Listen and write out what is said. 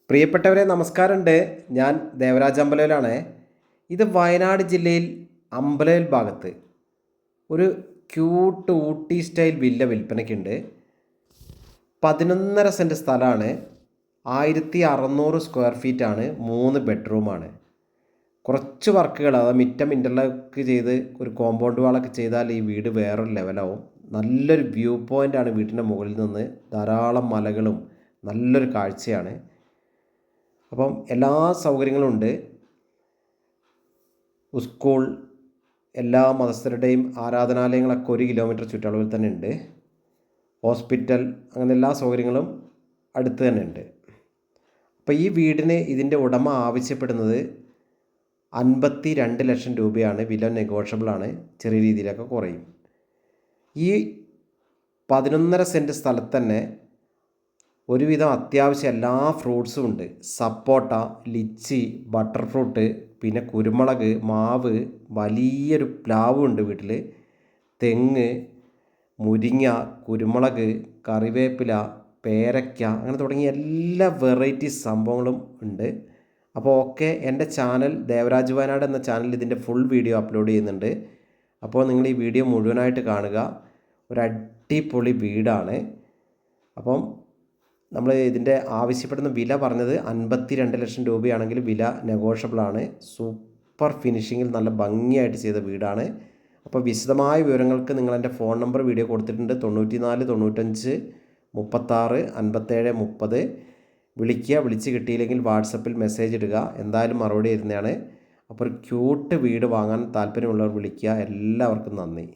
പ്രിയപ്പെട്ടവരെ നമസ്കാരമുണ്ട്. ഞാൻ ദേവരാജ് അമ്പലയിലാണ്. ഇത് വയനാട് ജില്ലയിൽ അമ്പലയിൽ ഭാഗത്ത് ഒരു ക്യൂട്ട് ഊട്ടി സ്റ്റൈൽ വില്ല വിൽപ്പനയ്ക്കുണ്ട്. 11.5 സെൻറ്റ് സ്ഥലമാണ്. 1600 സ്ക്വയർ ഫീറ്റാണ്. 3 ബെഡ്റൂമാണ്. കുറച്ച് വർക്കുകൾ, അതായത് മിറ്റം ഇൻ്റർലോക്ക് ചെയ്ത് ഒരു കോമ്പൗണ്ട് വാളൊക്കെ ചെയ്താൽ ഈ വീട് വേറൊരു ലെവലാവും. നല്ലൊരു വ്യൂ പോയിൻ്റാണ് വീട്ടിൻ്റെ മുകളിൽ നിന്ന്. ധാരാളം മലകളും നല്ലൊരു കാഴ്ചയാണ്. അപ്പം എല്ലാ സൗകര്യങ്ങളും ഉണ്ട്. സ്കൂൾ, എല്ലാ മതസ്ഥരുടെയും ആരാധനാലയങ്ങളൊക്കെ 1 കിലോമീറ്റർ ചുറ്റളവിൽ തന്നെ ഉണ്ട്. ഹോസ്പിറ്റൽ, അങ്ങനെ എല്ലാ സൗകര്യങ്ങളും അടുത്ത് തന്നെ ഉണ്ട്. അപ്പോൾ ഈ വീടിന് ഇതിൻ്റെ ഉടമ ആവശ്യപ്പെടുന്നത് 52 ലക്ഷം രൂപയാണ്. വില നെഗോഷ്യബിളാണ്, ചെറിയ രീതിയിലൊക്കെ കുറയും. ഈ 11.5 സെൻറ്റ് സ്ഥലത്ത് തന്നെ ഒരുവിധം അത്യാവശ്യം എല്ലാ ഫ്രൂട്ട്സും ഉണ്ട്. സപ്പോട്ട, ലിച്ചി, ബട്ടർ ഫ്രൂട്ട്, പിന്നെ കുരുമുളക്, മാവ്, വലിയൊരു പ്ലാവും ഉണ്ട് വീട്ടിൽ. തെങ്ങ്, മുരിങ്ങ, കുരുമുളക്, കറിവേപ്പില, പേരയ്ക്ക, അങ്ങനെ തുടങ്ങിയ എല്ലാ വെറൈറ്റി സംഭവങ്ങളും ഉണ്ട്. അപ്പോൾ ഓക്കെ, എൻ്റെ ചാനൽ ദേവരാജ് വയനാട് എന്ന ചാനൽ ഇതിൻ്റെ ഫുൾ വീഡിയോ അപ്ലോഡ് ചെയ്യുന്നുണ്ട്. അപ്പോൾ നിങ്ങൾ ഈ വീഡിയോ മുഴുവനായിട്ട് കാണുക. ഒരു അടിപൊളി വീടാണ്. അപ്പം നമ്മൾ ഇതിൻ്റെ ആവശ്യപ്പെടുന്ന വില പറഞ്ഞത് 52 ലക്ഷം രൂപയാണെങ്കിൽ വില നെഗോഷ്യബിളാണ്. സൂപ്പർ ഫിനിഷിങ്ങിൽ നല്ല ഭംഗിയായിട്ട് ചെയ്ത വീടാണ്. അപ്പോൾ വിശദമായ വിവരങ്ങൾക്ക് നിങ്ങൾ എൻ്റെ ഫോൺ നമ്പർ വീഡിയോ കൊടുത്തിട്ടുണ്ട്. 94 95 36 57 30. വിളിക്കുക. വിളിച്ച് കിട്ടിയില്ലെങ്കിൽ വാട്സപ്പിൽ മെസ്സേജ് ഇടുക. എന്തായാലും മറുപടി തരുന്നതാണ്. അപ്പോൾ ഒരു ക്യൂട്ട് വീട് വാങ്ങാൻ താല്പര്യമുള്ളവർ വിളിക്കുക. എല്ലാവർക്കും നന്ദി.